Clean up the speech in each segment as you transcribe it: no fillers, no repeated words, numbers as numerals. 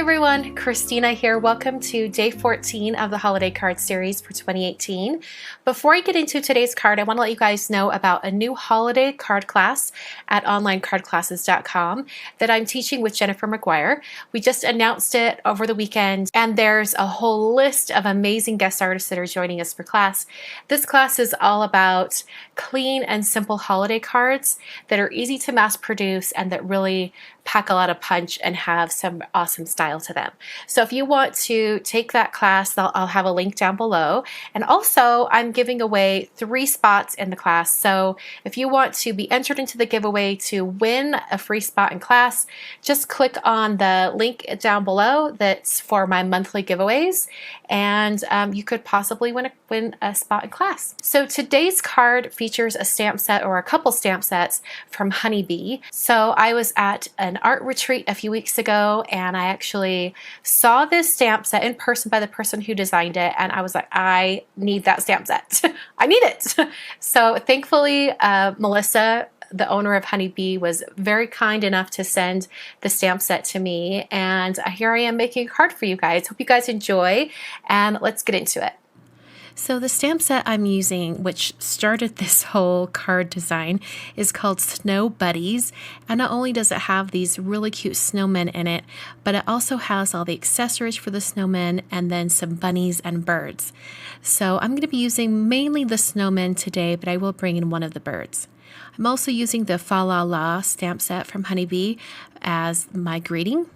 everyone, Kristina here. Welcome to day 14 of the holiday card series for 2018. Before I get into today's card, I want to let you guys know about a new holiday card class at onlinecardclasses.com that I'm teaching with Jennifer McGuire. We just announced it over the weekend, and there's a whole list of amazing guest artists that are joining us for class. This class is all about clean and simple holiday cards that are easy to mass produce and that really pack a lot of punch and have some awesome style to them. So if you want to take that class, I'll have a link down below. And also I'm giving away 3 spots in the class. So if you want to be entered into the giveaway to win a free spot in class, just click on the link down below that's for my monthly giveaways, and you could possibly win a spot in class. So today's card features a stamp set, or a couple stamp sets, from Honeybee. So I was at an art retreat a few weeks ago, and I actually saw this stamp set in person by the person who designed it, and I was like, I need that stamp set. I need it. So thankfully, Melissa, the owner of Honeybee, was very kind enough to send the stamp set to me, and here I am making a card for you guys. Hope you guys enjoy, and let's get into it. So the stamp set I'm using, which started this whole card design, is called Snow Buddies. And not only does it have these really cute snowmen in it, but it also has all the accessories for the snowmen and then some bunnies and birds. So I'm going to be using mainly the snowmen today, but I will bring in one of the birds. I'm also using the Fa La La stamp set from Honeybee as my greeting.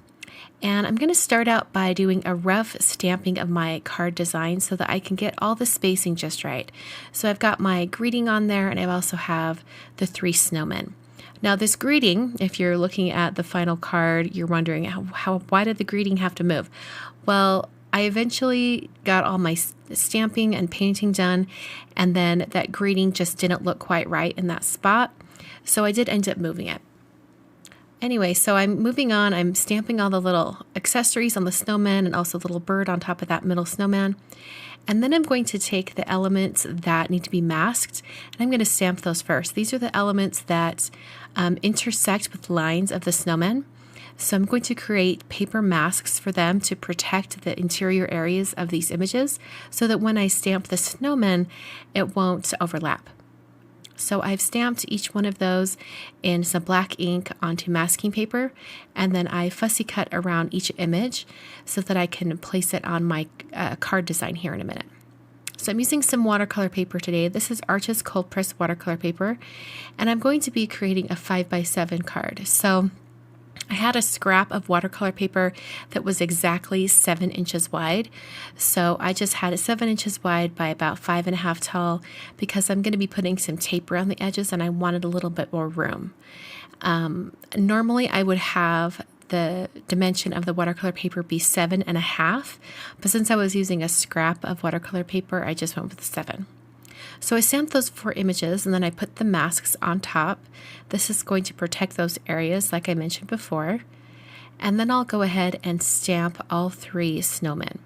And I'm going to start out by doing a rough stamping of my card design so that I can get all the spacing just right. So I've got my greeting on there, and I also have the 3 snowmen. Now this greeting, if you're looking at the final card, you're wondering, why did the greeting have to move? Well, I eventually got all my stamping and painting done, and then that greeting just didn't look quite right in that spot. So I did end up moving it. Anyway, so I'm moving on. I'm stamping all the little accessories on the snowman and also the little bird on top of that middle snowman. And then I'm going to take the elements that need to be masked, and I'm going to stamp those first. These are the elements that intersect with lines of the snowman. So I'm going to create paper masks for them to protect the interior areas of these images so that when I stamp the snowman, it won't overlap. So I've stamped each one of those in some black ink onto masking paper, and then I fussy cut around each image so that I can place it on my card design here in a minute. So I'm using some watercolor paper today. This is Arches cold press watercolor paper, and I'm going to be creating a 5x7 card. So I had a scrap of watercolor paper that was exactly 7 inches wide. So I just had it 7 inches wide by about 5.5 tall because I'm going to be putting some tape around the edges and I wanted a little bit more room. Normally I would have the dimension of the watercolor paper be 7.5, but since I was using a scrap of watercolor paper, I just went with 7. So I stamped those 4 images, and then I put the masks on top. This is going to protect those areas like I mentioned before. And then I'll go ahead and stamp all 3 snowmen.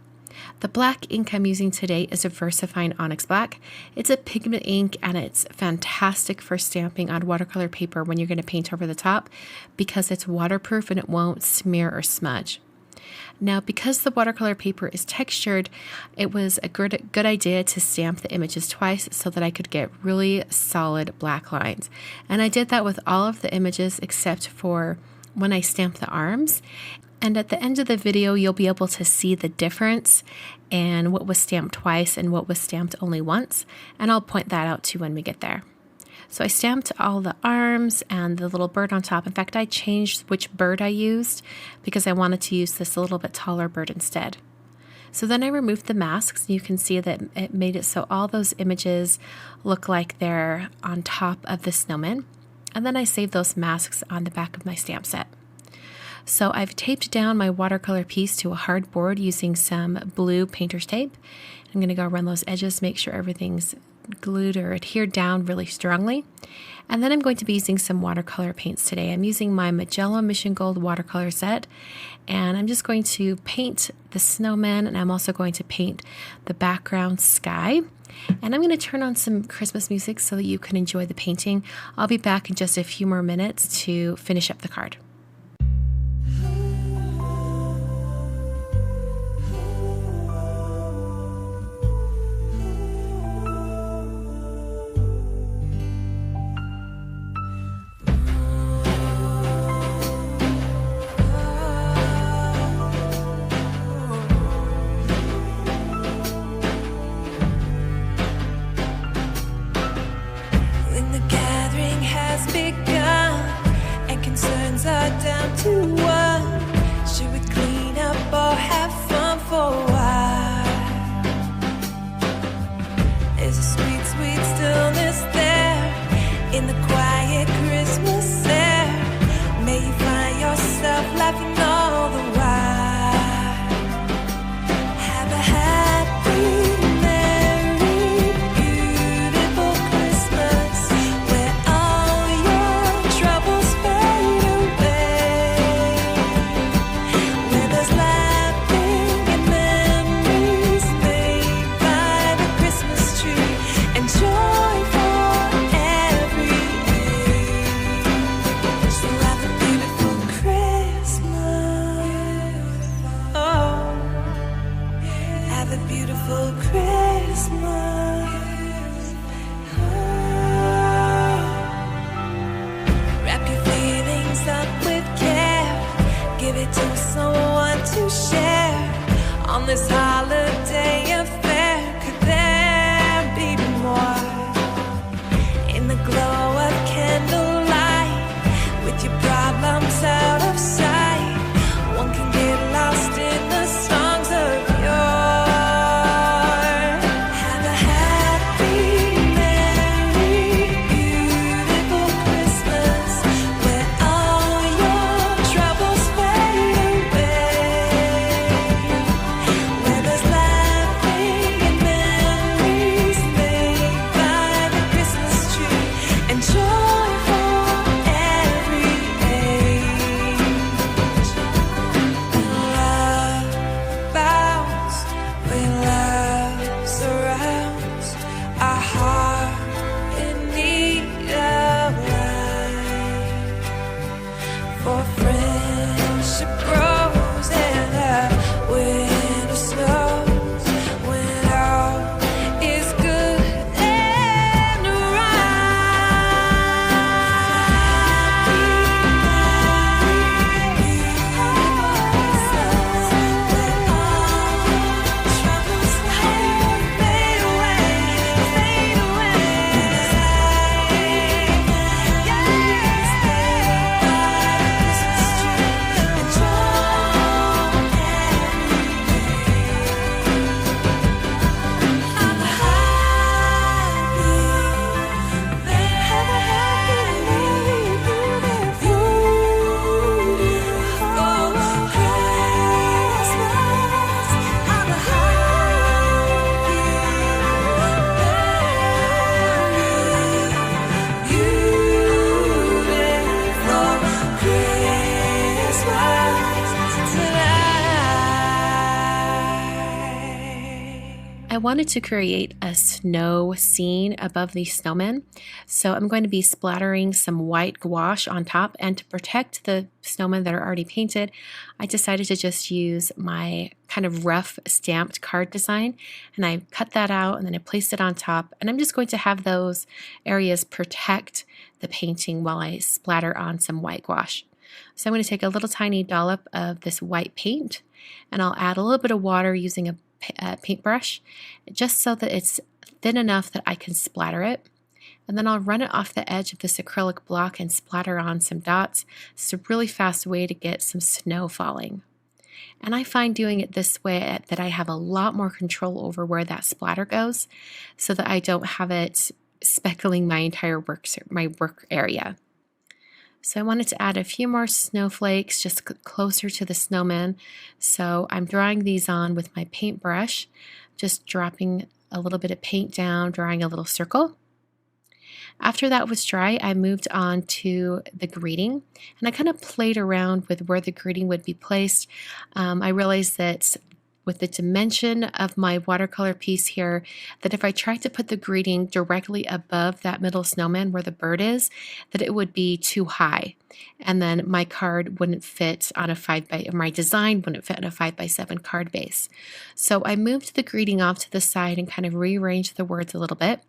The black ink I'm using today is a VersaFine Onyx Black. It's a pigment ink, and it's fantastic for stamping on watercolor paper when you're going to paint over the top because it's waterproof and it won't smear or smudge. Now, because the watercolor paper is textured, it was a good idea to stamp the images twice so that I could get really solid black lines. And I did that with all of the images except for when I stamped the arms. And at the end of the video, you'll be able to see the difference in what was stamped twice and what was stamped only once. And I'll point that out too when we get there. So I stamped all the arms and the little bird on top. In fact, I changed which bird I used because I wanted to use this a little bit taller bird instead. So then I removed the masks. You can see that it made it so all those images look like they're on top of the snowman. And then I saved those masks on the back of my stamp set. So I've taped down my watercolor piece to a hard board using some blue painter's tape. I'm going to go around those edges, make sure everything's glued or adhered down really strongly. And then I'm going to be using some watercolor paints today. I'm using my Magella Mission Gold watercolor set, and I'm just going to paint the snowman, and I'm also going to paint the background sky. And I'm going to turn on some Christmas music so that you can enjoy the painting. I'll be back in just a few more minutes to finish up the card. wanted to create a snow scene above these snowmen, so I'm going to be splattering some white gouache on top, and to protect the snowmen that are already painted, I decided to just use my kind of rough stamped card design, and I cut that out and then I placed it on top, and I'm just going to have those areas protect the painting while I splatter on some white gouache. So I'm going to take a little tiny dollop of this white paint, and I'll add a little bit of water using a paintbrush, just so that it's thin enough that I can splatter it. And then I'll run it off the edge of this acrylic block and splatter on some dots. It's a really fast way to get some snow falling. And I find doing it this way that I have a lot more control over where that splatter goes, so that I don't have it speckling my entire work area. So I wanted to add a few more snowflakes just closer to the snowman. So I'm drawing these on with my paintbrush, just dropping a little bit of paint down, drawing a little circle. After that was dry, I moved on to the greeting, and I kind of played around with where the greeting would be placed. I realized that with the dimension of my watercolor piece here, that if I tried to put the greeting directly above that middle snowman where the bird is, that it would be too high, and then my card wouldn't fit on a my design wouldn't fit on a 5x7 card base. So I moved the greeting off to the side and kind of rearranged the words a little bit.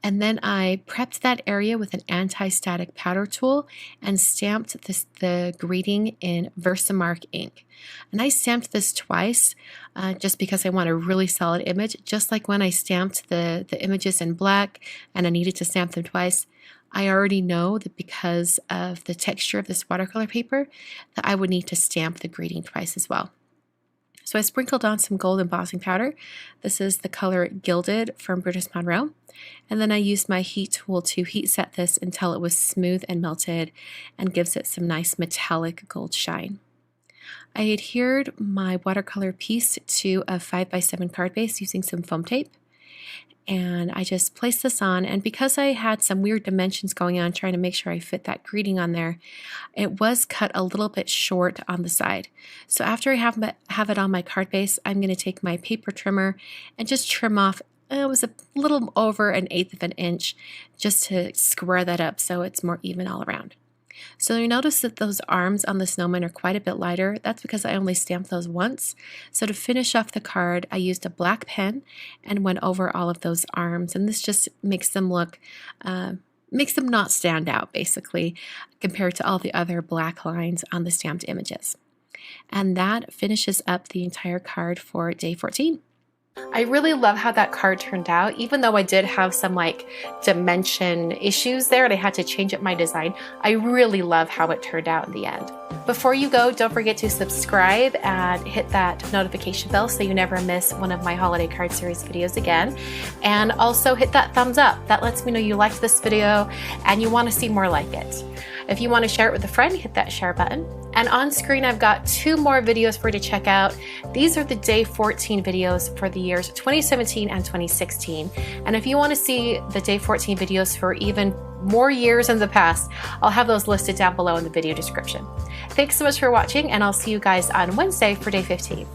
And then I prepped that area with an anti-static powder tool and stamped the greeting in Versamark ink. And I stamped this twice just because I want a really solid image. Just like when I stamped the images in black and I needed to stamp them twice, I already know that because of the texture of this watercolor paper that I would need to stamp the greeting twice as well. So I sprinkled on some gold embossing powder. This is the color Gilded from Brutus Monroe. And then I used my heat tool to heat set this until it was smooth and melted and gives it some nice metallic gold shine. I adhered my watercolor piece to a 5x7 card base using some foam tape. And I just placed this on, and because I had some weird dimensions going on trying to make sure I fit that greeting on there, it was cut a little bit short on the side. So after I have it on my card base, I'm going to take my paper trimmer and just trim off, it was a little over 1/8 of an inch, just to square that up so it's more even all around. So you notice that those arms on the snowman are quite a bit lighter. That's because I only stamped those once. So to finish off the card, I used a black pen and went over all of those arms. And this just makes them look, makes them not stand out, basically, compared to all the other black lines on the stamped images. And that finishes up the entire card for day 14. I really love how that card turned out, even though I did have some dimension issues there and I had to change up my design. I really love how it turned out in the end. Before you go, don't forget to subscribe and hit that notification bell so you never miss one of my holiday card series videos again. And also hit that thumbs up. That lets me know you liked this video and you want to see more like it. If you want to share it with a friend, hit that share button. And on screen, I've got 2 more videos for you to check out. These are the day 14 videos for the years 2017 and 2016. And if you want to see the day 14 videos for even more years in the past, I'll have those listed down below in the video description. Thanks so much for watching, and I'll see you guys on Wednesday for day 15.